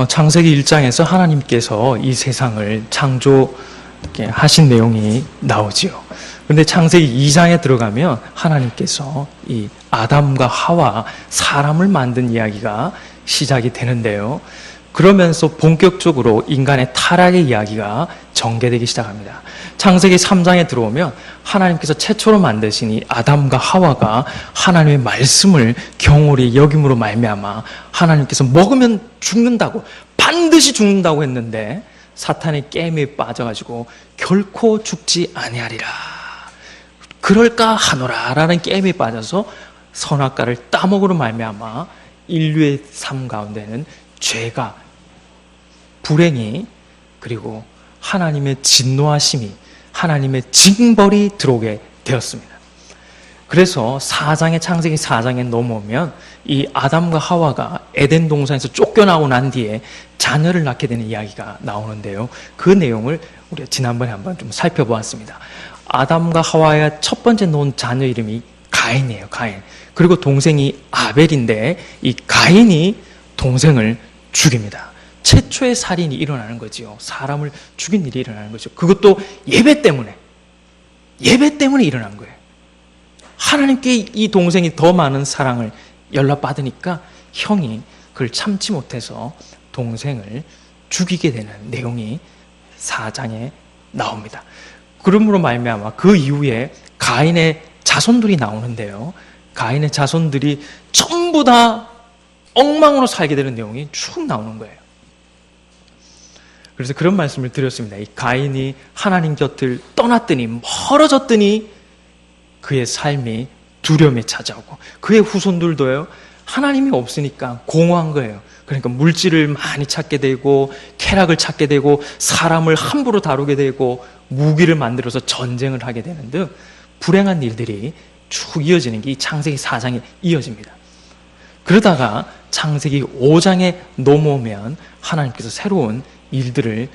창세기 1장에서 하나님께서 이 세상을 창조하신 내용이 나오지요. 그런데 창세기 2장에 들어가면 하나님께서 이 아담과 하와 사람을 만든 이야기가 시작이 되는데요. 그러면서 본격적으로 인간의 타락의 이야기가 전개되기 시작합니다. 창세기 3장에 들어오면 하나님께서 최초로 만드신 이 아담과 하와가 하나님의 말씀을 경홀히 여김으로 말미암아 하나님께서 먹으면 죽는다고, 반드시 죽는다고 했는데 사탄의 게임에 빠져가지고 결코 죽지 아니하리라, 그럴까 하노라 라는 게임에 빠져서 선악과를 따먹으로 말미암아 인류의 삶 가운데는 죄가, 불행이, 그리고 하나님의 진노하심이, 하나님의 징벌이 들어오게 되었습니다. 그래서 창세기 4장에 넘어오면 이 아담과 하와가 에덴 동산에서 쫓겨나고 난 뒤에 자녀를 낳게 되는 이야기가 나오는데요. 그 내용을 우리가 지난번에 한번 좀 살펴보았습니다. 아담과 하와의 첫 번째 낳은 자녀 이름이 가인이에요. 가인. 그리고 동생이 아벨인데 이 가인이 동생을 죽입니다. 최초의 살인이 일어나는 거지요. 사람을 죽인 일이 일어나는 거죠. 그것도 예배 때문에 일어난 거예요. 하나님께 이 동생이 더 많은 사랑을 연락받으니까 형이 그걸 참지 못해서 동생을 죽이게 되는 내용이 4장에 나옵니다. 그러므로 말미암아 그 이후에 가인의 자손들이 나오는데요. 가인의 자손들이 전부 다 엉망으로 살게 되는 내용이 쭉 나오는 거예요. 그래서 그런 말씀을 드렸습니다. 이 가인이 하나님 곁을 떠났더니, 멀어졌더니 그의 삶이 두려움에 찾아오고, 그의 후손들도요, 하나님이 없으니까 공허한 거예요. 그러니까 물질을 많이 찾게 되고, 쾌락을 찾게 되고, 사람을 함부로 다루게 되고, 무기를 만들어서 전쟁을 하게 되는 등 불행한 일들이 쭉 이어지는 게 이 창세기 4장에 이어집니다. 그러다가 창세기 5장에 넘어오면 하나님께서 새로운 일들을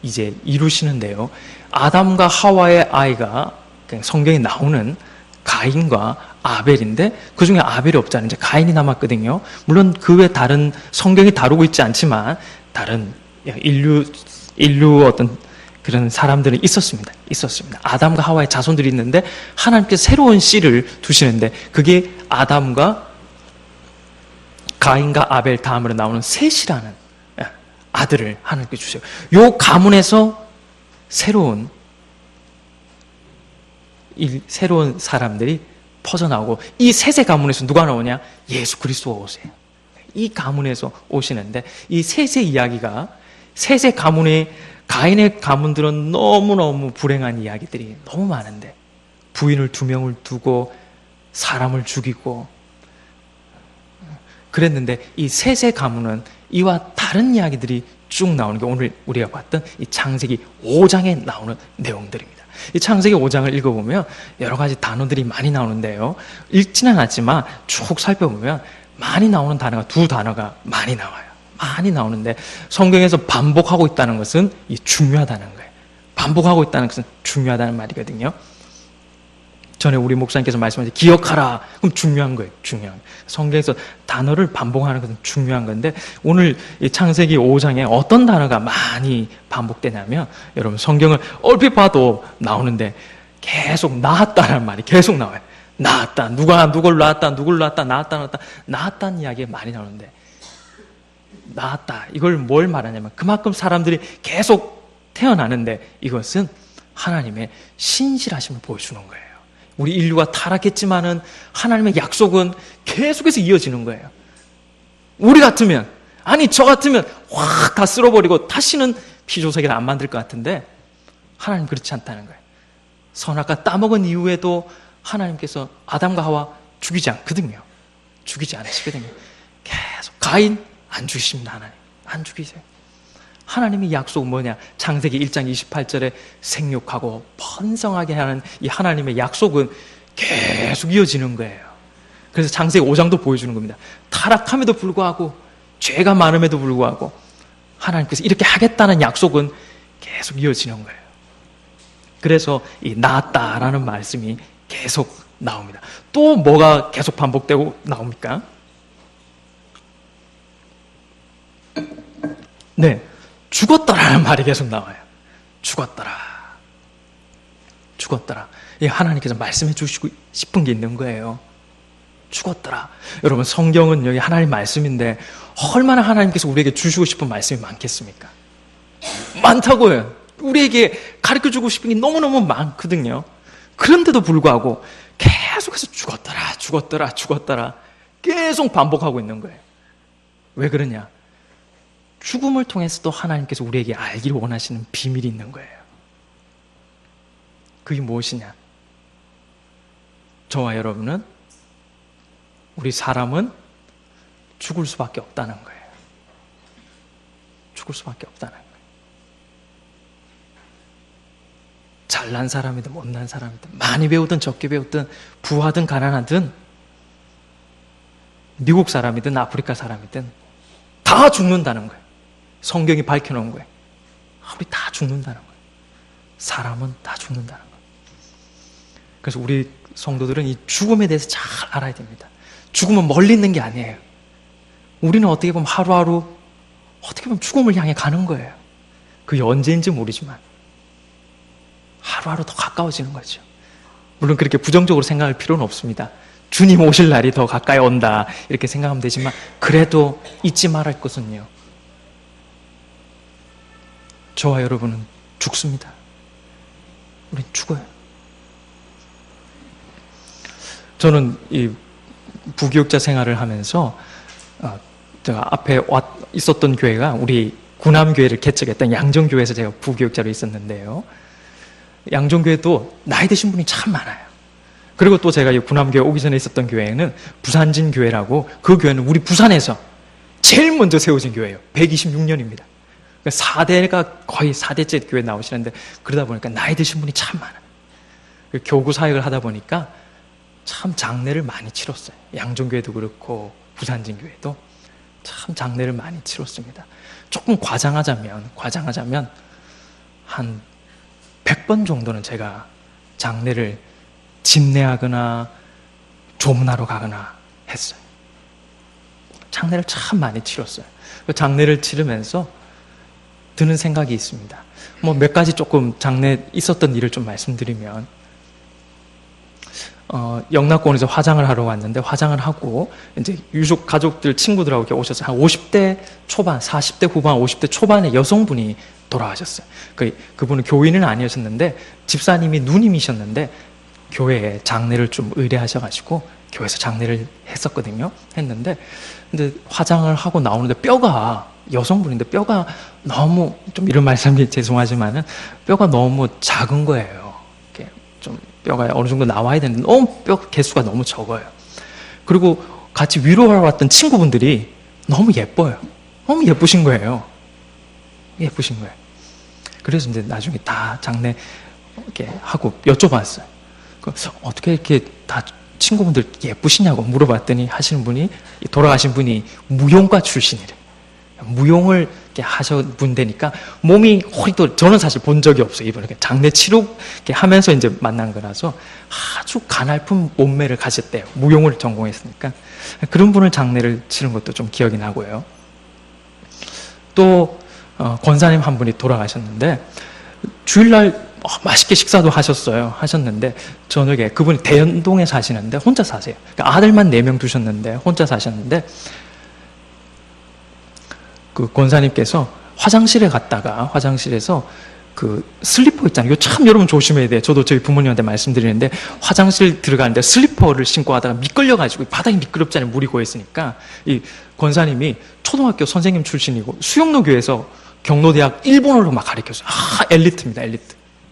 이제 이루시는데요. 아담과 하와의 아이가 성경에 나오는 가인과 아벨인데 그 중에 아벨이 없잖아요. 이제 가인이 남았거든요. 물론 그 외 다른 성경이 다루고 있지 않지만 다른 인류 어떤 그런 사람들은 있었습니다. 아담과 하와의 자손들이 있는데 하나님께서 새로운 씨를 두시는데 그게 아담과 가인과 아벨 다음으로 나오는 셋이라는 아들을 하나님께 주세요. 요 가문에서 새로운 사람들이 퍼져나오고, 이 셋의 가문에서 누가 나오냐? 예수 그리스도가 오세요. 이 가문에서 오시는데 이 셋의 이야기가, 셋의 가문의, 가인의 가문들은 너무너무 불행한 이야기들이 너무 많은데 부인을 2명을 두고 사람을 죽이고 그랬는데 이 셋의 가문은 이와 다른 이야기들이 쭉 나오는 게 오늘 우리가 봤던 이 창세기 5장에 나오는 내용들입니다. 이 창세기 5장을 읽어보면 여러 가지 단어들이 많이 나오는데요. 읽지는 않지만 쭉 살펴보면 많이 나오는 단어가 2단어가 많이 나와요. 많이 나오는데 성경에서 반복하고 있다는 것은 이 중요하다는 거예요. 반복하고 있다는 것은 중요하다는 말이거든요. 전에 우리 목사님께서 말씀하신 기억하라. 그럼 중요한 거예요. 중요한 거예요. 성경에서 단어를 반복하는 것은 중요한 건데 오늘 이 창세기 5장에 어떤 단어가 많이 반복되냐면 여러분 성경을 얼핏 봐도 나오는데 계속 낳았다는 말이 계속 나와요. 낳았다. 누굴 낳았다. 낳았다는 이야기가 많이 나오는데 낳았다. 이걸 뭘 말하냐면 그만큼 사람들이 계속 태어나는데 이것은 하나님의 신실하심을 보여주는 거예요. 우리 인류가 타락했지만은 하나님의 약속은 계속해서 이어지는 거예요. 우리 같으면, 아니 저 같으면 확 다 쓸어버리고 다시는 피조세계를 안 만들 것 같은데 하나님 그렇지 않다는 거예요. 선악과 따먹은 이후에도 하나님께서 아담과 하와 죽이지 않거든요. 죽이지 않으시거든요. 계속 가인 안 죽이십니다. 하나님 안 죽이세요. 하나님의 약속은 뭐냐? 창세기 1장 28절에 생육하고 번성하게 하는 이 하나님의 약속은 계속 이어지는 거예요. 그래서 창세기 5장도 보여주는 겁니다. 타락함에도 불구하고 죄가 많음에도 불구하고 하나님께서 이렇게 하겠다는 약속은 계속 이어지는 거예요. 그래서 이 낳았다라는 말씀이 계속 나옵니다. 또 뭐가 계속 반복되고 나옵니까? 네, 죽었더라는 말이 계속 나와요. 죽었더라. 죽었더라. 이 하나님께서 말씀해 주시고 싶은 게 있는 거예요. 죽었더라. 여러분, 성경은 여기 하나님 말씀인데 얼마나 하나님께서 우리에게 주시고 싶은 말씀이 많겠습니까? 많다고요. 우리에게 가르쳐주고 싶은 게 너무너무 많거든요. 그런데도 불구하고 계속해서 죽었더라, 죽었더라, 죽었더라 계속 반복하고 있는 거예요. 왜 그러냐? 죽음을 통해서도 하나님께서 우리에게 알기를 원하시는 비밀이 있는 거예요. 그게 무엇이냐? 저와 여러분은, 우리 사람은 죽을 수밖에 없다는 거예요. 죽을 수밖에 없다는 거예요. 잘난 사람이든 못난 사람이든, 많이 배우든 적게 배우든, 부하든 가난하든, 미국 사람이든 아프리카 사람이든 다 죽는다는 거예요. 성경이 밝혀놓은 거예요. 우리 다 죽는다는 거예요. 사람은 다 죽는다는 거예요. 그래서 우리 성도들은 이 죽음에 대해서 잘 알아야 됩니다. 죽음은 멀리 있는 게 아니에요. 우리는 어떻게 보면 하루하루 어떻게 보면 죽음을 향해 가는 거예요. 그게 언제인지 모르지만 하루하루 더 가까워지는 거죠. 물론 그렇게 부정적으로 생각할 필요는 없습니다. 주님 오실 날이 더 가까이 온다 이렇게 생각하면 되지만, 그래도 잊지 말할 것은요, 저와 여러분은 죽습니다. 우린 죽어요. 저는 이 부교육자 생활을 하면서 제가 앞에 있었던 교회가 우리 구남교회를 개척했던 양정교회에서 제가 부교육자로 있었는데요. 양정교회도 나이 드신 분이 참 많아요. 그리고 또 제가 이 구남교회 오기 전에 있었던 교회는 부산진 교회라고, 그 교회는 우리 부산에서 제일 먼저 세워진 교회예요. 126년입니다. 4대가 거의 4대째 교회 나오시는데, 그러다 보니까 나이 드신 분이 참 많아요. 교구 사역을 하다 보니까 참 장례를 많이 치렀어요. 양정교회도 그렇고 부산진 교회도 참 장례를 많이 치렀습니다. 조금 과장하자면 한 100번 정도는 제가 장례를 집례하거나 조문하러 가거나 했어요. 장례를 참 많이 치렀어요. 그 장례를 치르면서 드는 생각이 있습니다. 뭐 몇 가지 조금 장례 있었던 일을 좀 말씀드리면, 영락권에서 화장을 하러 왔는데, 화장을 하고 이제 유족 가족들 친구들하고 이렇게 오셨어요. 한 50대 초반, 40대 후반, 50대 초반의 여성분이 돌아가셨어요. 그분은 교인은 아니었는데 집사님이 누님이셨는데 교회에 장례를 좀 의뢰하셔가지고 교회에서 장례를 했는데, 근데 화장을 하고 나오는데 뼈가, 여성분인데 뼈가 너무, 좀 이런 말씀이 죄송하지만은 뼈가 너무 작은 거예요. 이렇게 좀 뼈가 어느 정도 나와야 되는데 너무 뼈 개수가 너무 적어요. 그리고 같이 위로하러 왔던 친구분들이 너무 예뻐요. 너무 예쁘신 거예요. 예쁘신 거예요. 그래서 이제 나중에 다 장례 이렇게 하고 여쭤봤어요. 어떻게 이렇게 다 친구분들 예쁘시냐고 물어봤더니 하시는 분이, 돌아가신 분이 무용과 출신이래. 무용을 이렇게 하신 분되니까 몸이 허리도, 저는 사실 본 적이 없어요. 이번에 장례 치료 이렇게 하면서 이제 만난 거라서 아주 가냘픈 몸매를 가졌대요. 무용을 전공했으니까. 그런 분을 장례를 치른 것도 좀 기억이 나고요. 또 권사님 한 분이 돌아가셨는데 주일날 맛있게 식사도 하셨는데 저녁에, 그분이 대연동에 사시는데 혼자 사세요. 그러니까 아들만 4명 두셨는데 혼자 사셨는데, 그 권사님께서 화장실에 갔다가, 화장실에서 그 슬리퍼 있잖아요. 이거 참 여러분 조심해야 돼요. 저도 저희 부모님한테 말씀드리는데, 화장실 들어가는데 슬리퍼를 신고 하다가 미끌려가지고 바닥이 미끄럽잖아요. 물이 고였으니까. 이 권사님이 초등학교 선생님 출신이고 수영로 교회에서 경로대학 일본어로 막 가르쳤어요. 엘리트입니다.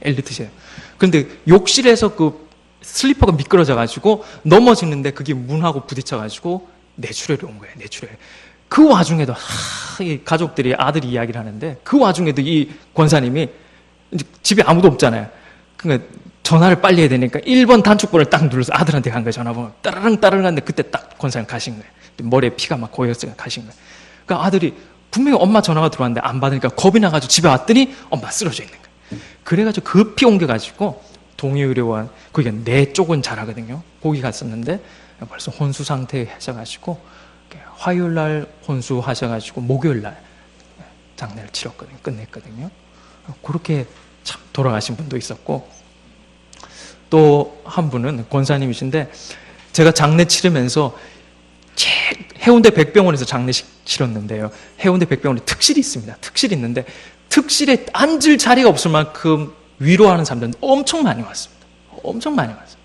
엘리트세요. 그런데 욕실에서 그 슬리퍼가 미끄러져가지고 넘어지는데 그게 문하고 부딪혀가지고 뇌출혈이 온 거예요. 뇌출혈. 그 와중에도 이 가족들이, 아들이 이야기를 하는데, 그 와중에도 이 권사님이 이제 집에 아무도 없잖아요. 그러니까 전화를 빨리 해야 되니까 1번 단축번호를 딱 눌러서 아들한테 간 거예요. 전화번호 따르릉 하는데 그때 딱 권사님 가신 거예요. 머리에 피가 막 고였으니까 가신 거예요. 그러니까 아들이 분명히 엄마 전화가 들어왔는데 안 받으니까 겁이 나가지고 집에 왔더니 엄마 쓰러져 있는 거예요. 그래가지고 급히 옮겨가지고 동의의료원, 거기가 뇌 쪽은 잘하거든요. 거기 갔었는데 벌써 혼수 상태에 하셔가지고 화요일날 혼수하셔가지고 목요일날 장례를 치렀거든요. 끝냈거든요. 그렇게 참 돌아가신 분도 있었고, 또 한 분은 권사님이신데, 제가 장례 치르면서 해운대 백병원에서 장례 치렀는데요. 해운대 백병원에 특실이 있습니다. 특실이 있는데, 특실에 앉을 자리가 없을 만큼 위로하는 사람들은 엄청 많이 왔습니다. 엄청 많이 왔어요.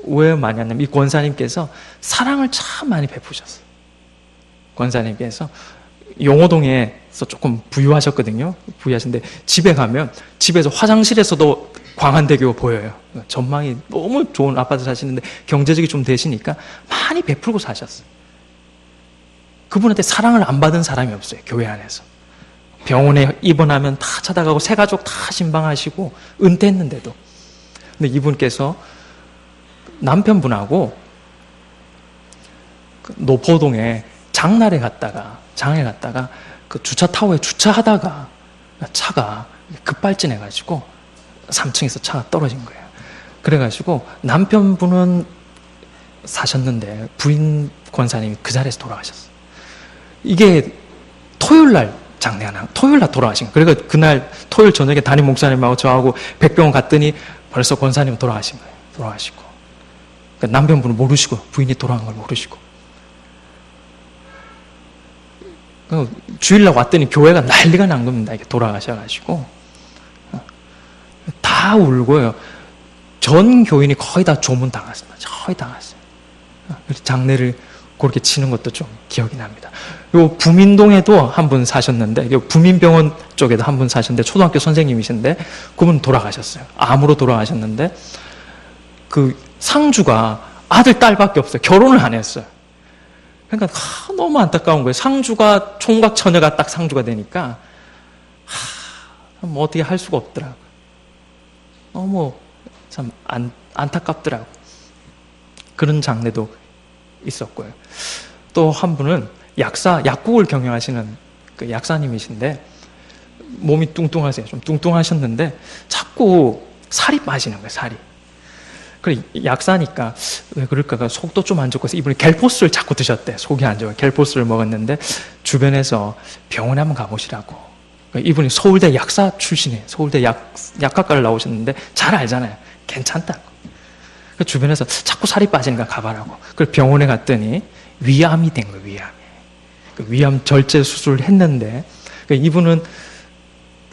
왜 많이 왔냐면, 이 권사님께서 사랑을 참 많이 베푸셨어요. 권사님께서 용호동에서 조금 부유하셨거든요. 부유하신데, 집에 가면 집에서 화장실에서도 광안대교 보여요. 전망이 너무 좋은 아파트 사시는데 경제적이 좀 되시니까 많이 베풀고 사셨어요. 그분한테 사랑을 안 받은 사람이 없어요. 교회 안에서. 병원에 입원하면 다 찾아가고 새 가족 다 신방하시고 은퇴했는데도. 근데 이분께서 남편분하고 노포동에 장에 갔다가 그 주차 타워에 주차하다가 차가 급발진해가지고 3층에서 차가 떨어진 거예요. 그래가지고 남편분은 사셨는데 부인 권사님이 그 자리에서 돌아가셨어요. 이게 토요일날 토요일날 돌아가신 거예요. 그러니까 그날 토요일 저녁에 담임 목사님하고 저하고 백병원 갔더니 벌써 권사님 돌아가신 거예요. 돌아가시고. 그러니까 남편분은 모르시고 부인이 돌아간 걸 모르시고. 주일날 왔더니 교회가 난리가 난 겁니다. 이게 돌아가셔가지고. 다 울고요. 전 교인이 거의 다 조문 당했습니다. 거의 당했어요. 장례를 그렇게 치는 것도 좀 기억이 납니다. 요 부민동에도 한 분 사셨는데, 요 부민병원 쪽에도 한 분 사셨는데, 초등학교 선생님이신데, 그분 돌아가셨어요. 암으로 돌아가셨는데, 그 상주가 아들, 딸밖에 없어요. 결혼을 안 했어요. 그러니까 너무 안타까운 거예요. 상주가 총각 처녀가 딱 상주가 되니까 뭐 어떻게 할 수가 없더라고요. 너무 참 안타깝더라고요. 그런 장례도 있었고요. 또 한 분은 약국을 경영하시는 그 약사님이신데, 몸이 뚱뚱하세요. 좀 뚱뚱하셨는데 자꾸 살이 빠지는 거예요. 살이. 그래, 약사니까 왜 그럴까? 속도 좀 안 좋고 해서 이분이 갤포스를 자꾸 드셨대. 속이 안 좋아요. 갤포스를 먹었는데 주변에서 병원에 한번 가보시라고. 이분이 서울대 약사 출신이에요. 서울대 약학과를 나오셨는데 잘 알잖아요. 괜찮다고. 주변에서 자꾸 살이 빠지니까 가봐라고. 그래서 병원에 갔더니 위암이 된 거예요. 위암이. 위암 절제 수술을 했는데, 이분은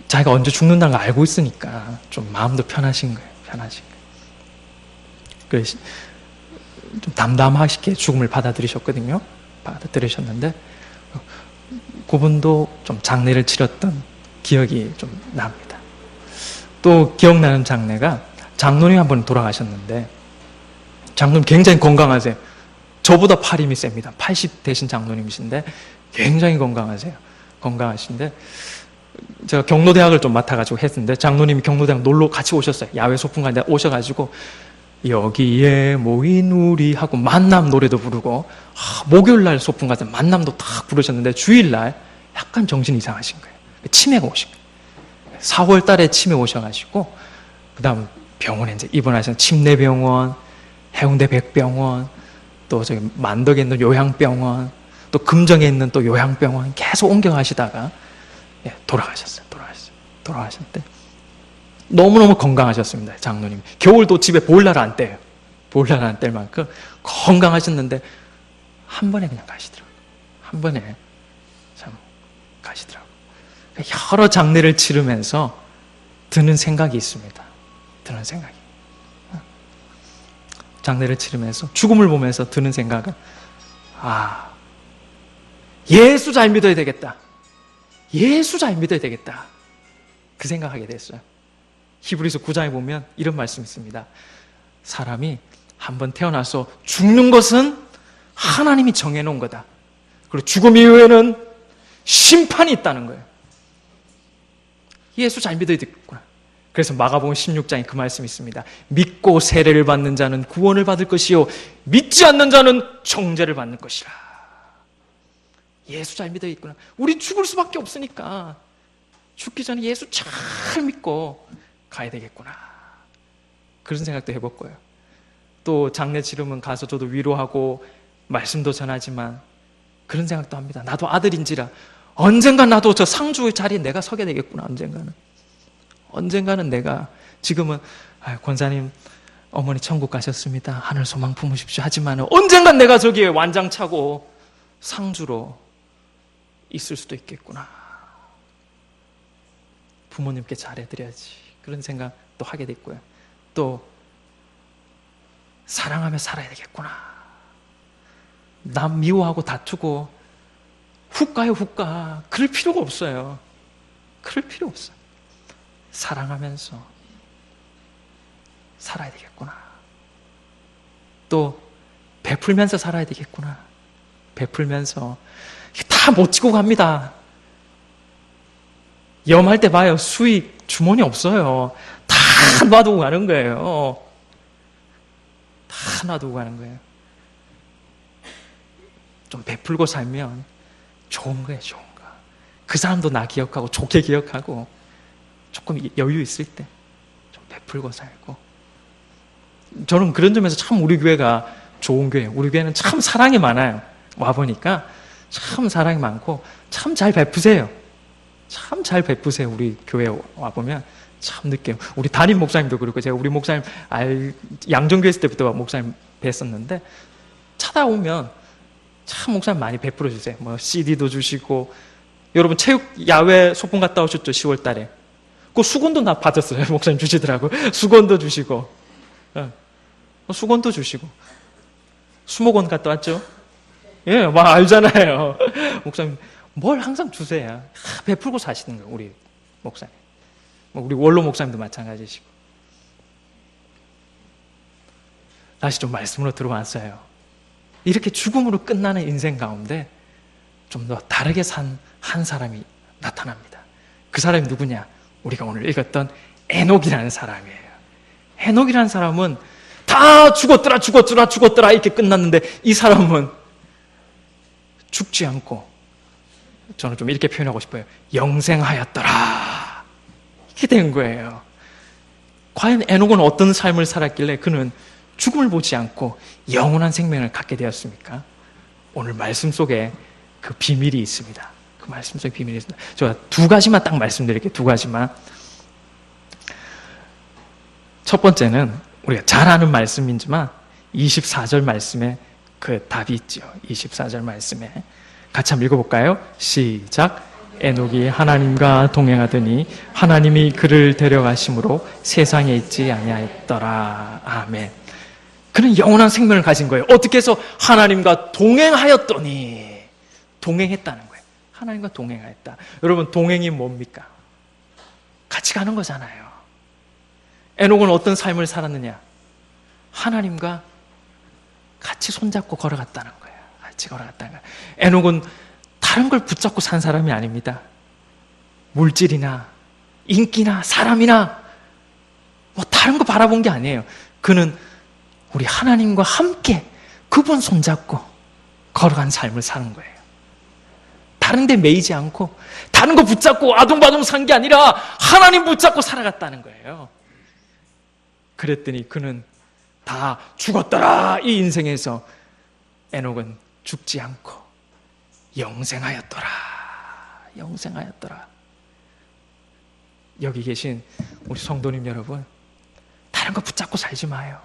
자기가 언제 죽는다는 걸 알고 있으니까 좀 마음도 편하신 거예요. 편하신 거예요. 그래서 좀 담담하게 죽음을 받아들이셨거든요. 받아들이셨는데, 그분도 좀 장례를 치렀던 기억이 좀 납니다. 또 기억나는 장례가, 장로님 한 분 돌아가셨는데, 장로님 굉장히 건강하세요. 저보다 팔 힘이 셉니다. 80 되신 장로님이신데 굉장히 건강하신데, 제가 경로대학을 좀 맡아가지고 했는데, 장로님이 경로대학 놀러 같이 오셨어요. 야외 소풍가인데 오셔가지고 여기에 모인 우리 하고 만남 노래도 부르고, 목요일날 소풍 가서 만남도 딱 부르셨는데 주일날 약간 정신이 이상하신 거예요. 치매가 오신 거예요. 4월 달에 치매 오셔가지고, 그 다음 병원에 이제 입원하셔서 침례병원, 해운대 백병원, 또 저기 만덕에 있는 요양병원, 또 금정에 있는 또 요양병원 계속 옮겨가시다가 돌아가셨는데 너무너무 건강하셨습니다. 장로님. 겨울도 집에 보일러를 안 떼요. 보일러를 안 뗄 만큼 건강하셨는데 한 번에 그냥 가시더라고요. 한 번에 참 가시더라고요. 여러 장례를 치르면서 드는 생각이 있습니다. 드는 생각이. 장례를 치르면서 죽음을 보면서 드는 생각은, 예수 잘 믿어야 되겠다. 예수 잘 믿어야 되겠다. 그 생각하게 됐어요. 히브리서 9장에 보면 이런 말씀이 있습니다. 사람이 한번 태어나서 죽는 것은 하나님이 정해놓은 거다. 그리고 죽음 이후에는 심판이 있다는 거예요. 예수 잘 믿어야 되겠구나. 그래서 마가복음 16장에 그 말씀이 있습니다. 믿고 세례를 받는 자는 구원을 받을 것이요 믿지 않는 자는 정죄를 받는 것이라. 예수 잘 믿어야겠구나. 우리 죽을 수밖에 없으니까 죽기 전에 예수 잘 믿고 가야 되겠구나. 그런 생각도 해볼 거예요. 또 장례 치르면 가서 저도 위로하고 말씀도 전하지만 그런 생각도 합니다. 나도 아들인지라 언젠가 나도 저 상주의 자리에 내가 서게 되겠구나. 언젠가는 내가 지금은 권사님 어머니 천국 가셨습니다. 하늘 소망 품으십시오. 하지만 언젠간 내가 저기에 완장 차고 상주로 있을 수도 있겠구나. 부모님께 잘해드려야지. 그런 생각도 하게 됐고요. 또 사랑하며 살아야 되겠구나. 남 미워하고 다투고 훅 가요, 훅 가. 그럴 필요가 없어요. 그럴 필요 없어요. 사랑하면서 살아야 되겠구나. 또 베풀면서 살아야 되겠구나. 베풀면서 다 못 지고 갑니다. 염할 때 봐요. 수익 주머니 없어요. 다 놔두고 가는 거예요. 다 놔두고 가는 거예요. 좀 베풀고 살면 좋은 거예요, 좋은 거. 그 사람도 나 기억하고 좋게 기억하고 조금 여유 있을 때 좀 베풀고 살고. 저는 그런 점에서 참 우리 교회가 좋은 교회예요. 우리 교회는 참 사랑이 많아요. 와보니까 참 사랑이 많고 참 잘 베푸세요. 참 잘 베푸세요. 우리 교회 와보면 참 느껴요. 우리 담임 목사님도 그렇고, 제가 우리 목사님 양정교회 있을 때부터 목사님 뵀었는데 찾아오면 참 목사님 많이 베풀어 주세요. 뭐 CD도 주시고, 여러분 체육 야외 소풍 갔다 오셨죠? 10월 달에. 그 수건도 나 받았어요. 목사님 주시더라고. 수건도 주시고, 수건도 주시고. 수목원 갔다 왔죠? 예, 막 알잖아요. 목사님 뭘 항상 주세요. 베풀고 사시는 거예요, 우리 목사님. 우리 원로 목사님도 마찬가지시고. 다시 좀 말씀으로 들어왔어요. 이렇게 죽음으로 끝나는 인생 가운데 좀 더 다르게 산 한 사람이 나타납니다. 그 사람이 누구냐? 우리가 오늘 읽었던 에녹이라는 사람이에요. 에녹이라는 사람은 다 죽었더라 이렇게 끝났는데, 이 사람은 죽지 않고, 저는 좀 이렇게 표현하고 싶어요. 영생하였더라. 이렇게 된 거예요. 과연 에녹은 어떤 삶을 살았길래 그는 죽음을 보지 않고 영원한 생명을 갖게 되었습니까? 오늘 말씀 속에 그 비밀이 있습니다. 그 말씀 속에 비밀이 있습니다. 제가 두 가지만 딱 말씀드릴게요. 두 가지만. 첫 번째는 우리가 잘 아는 말씀이지만 24절 말씀에 그 답이 있죠. 24절 말씀에 같이 한번 읽어볼까요? 시작. 에녹이 하나님과 동행하더니 하나님이 그를 데려가심으로 세상에 있지 아니하였더라. 아멘. 그는 영원한 생명을 가진 거예요. 어떻게 해서? 하나님과 동행하였더니. 동행했다는 거예요. 하나님과 동행하였다. 여러분, 동행이 뭡니까? 같이 가는 거잖아요. 에녹은 어떤 삶을 살았느냐? 하나님과 같이 손잡고 걸어갔다는 거예요. 같이 걸어갔다는 거예요. 에녹은 다른 걸 붙잡고 산 사람이 아닙니다. 물질이나 인기나 사람이나 뭐 다른 거 바라본 게 아니에요. 그는 우리 하나님과 함께 그분 손잡고 걸어간 삶을 사는 거예요. 다른 데 매이지 않고 다른 거 붙잡고 아둥바둥 산 게 아니라 하나님 붙잡고 살아갔다는 거예요. 그랬더니 그는 다 죽었더라. 이 인생에서 에녹은 죽지 않고 영생하였더라. 영생하였더라. 여기 계신 우리 성도님 여러분, 다른 거 붙잡고 살지 마요.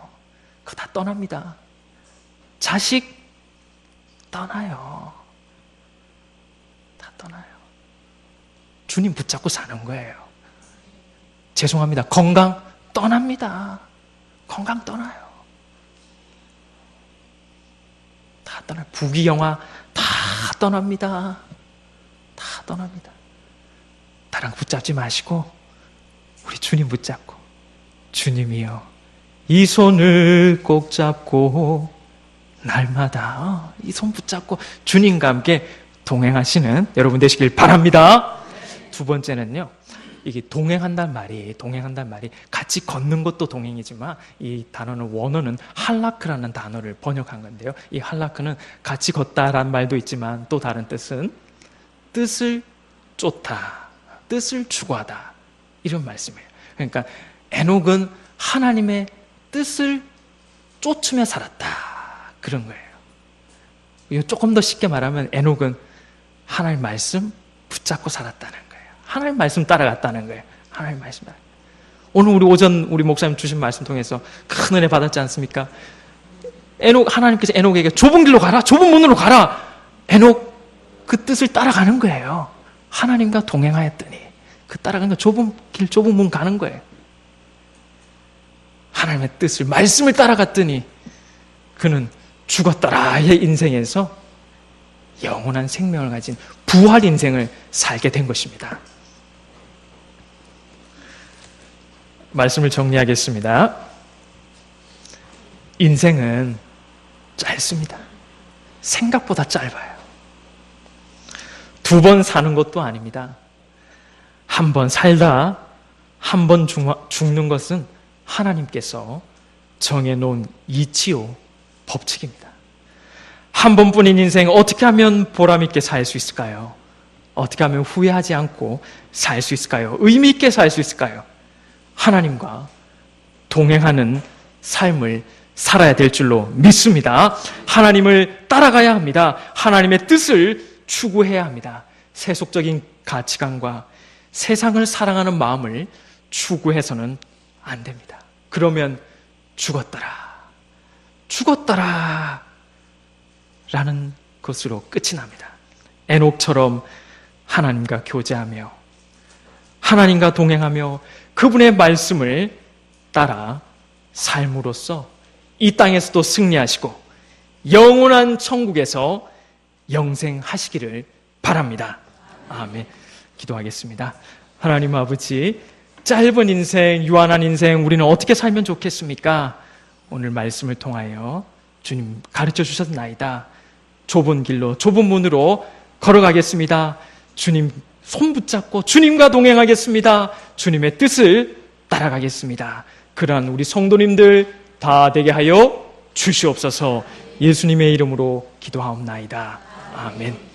그거 다 떠납니다. 자식 떠나요. 다 떠나요. 주님 붙잡고 사는 거예요. 죄송합니다. 건강 떠납니다. 건강 떠나요. 다 떠나요. 부귀영화 다 떠납니다. 다 떠납니다. 다른 거 붙잡지 마시고 우리 주님 붙잡고, 주님이여 이 손을 꼭 잡고 날마다 이 손 붙잡고 주님과 함께 동행하시는 여러분 되시길 바랍니다. 두 번째는요, 이게 동행한단 말이 같이 걷는 것도 동행이지만 이 단어는, 원어는 할라크라는 단어를 번역한 건데요. 이 할라크는 같이 걷다라는 말도 있지만 또 다른 뜻은 뜻을 쫓다, 뜻을 추구하다, 이런 말씀이에요. 그러니까 에녹은 하나님의 뜻을 쫓으며 살았다, 그런 거예요. 조금 더 쉽게 말하면 에녹은 하나님 말씀 붙잡고 살았다는 거예요. 하나님 말씀 따라갔다는 거예요. 하나님 말씀 따라. 오늘 우리 오전 우리 목사님 주신 말씀 통해서 큰 은혜 받았지 않습니까? 하나님께서 에녹에게 좁은 길로 가라, 좁은 문으로 가라. 에녹 그 뜻을 따라가는 거예요. 하나님과 동행하였더니 그 따라가는 거 좁은 길, 좁은 문 가는 거예요. 하나님의 뜻을, 말씀을 따라갔더니 그는 죽었더라의 인생에서 영원한 생명을 가진 부활 인생을 살게 된 것입니다. 말씀을 정리하겠습니다. 인생은 짧습니다. 생각보다 짧아요. 2번 사는 것도 아닙니다. 한 번 살다 한 번 죽는 것은 하나님께서 정해놓은 이치요 법칙입니다. 한 번뿐인 인생 어떻게 하면 보람있게 살 수 있을까요? 어떻게 하면 후회하지 않고 살 수 있을까요? 의미 있게 살 수 있을까요? 하나님과 동행하는 삶을 살아야 될 줄로 믿습니다. 하나님을 따라가야 합니다. 하나님의 뜻을 추구해야 합니다. 세속적인 가치관과 세상을 사랑하는 마음을 추구해서는 안 됩니다. 그러면 죽었더라 라는 것으로 끝이 납니다. 에녹처럼 하나님과 교제하며 하나님과 동행하며 그분의 말씀을 따라 삶으로써 이 땅에서도 승리하시고 영원한 천국에서 영생하시기를 바랍니다. 아멘. 기도하겠습니다. 하나님 아버지, 짧은 인생, 유한한 인생 우리는 어떻게 살면 좋겠습니까? 오늘 말씀을 통하여 주님 가르쳐 주셨나이다. 좁은 길로, 좁은 문으로 걸어가겠습니다. 주님 손 붙잡고 주님과 동행하겠습니다. 주님의 뜻을 따라가겠습니다. 그러한 우리 성도님들 다 되게 하여 주시옵소서. 예수님의 이름으로 기도하옵나이다. 아멘.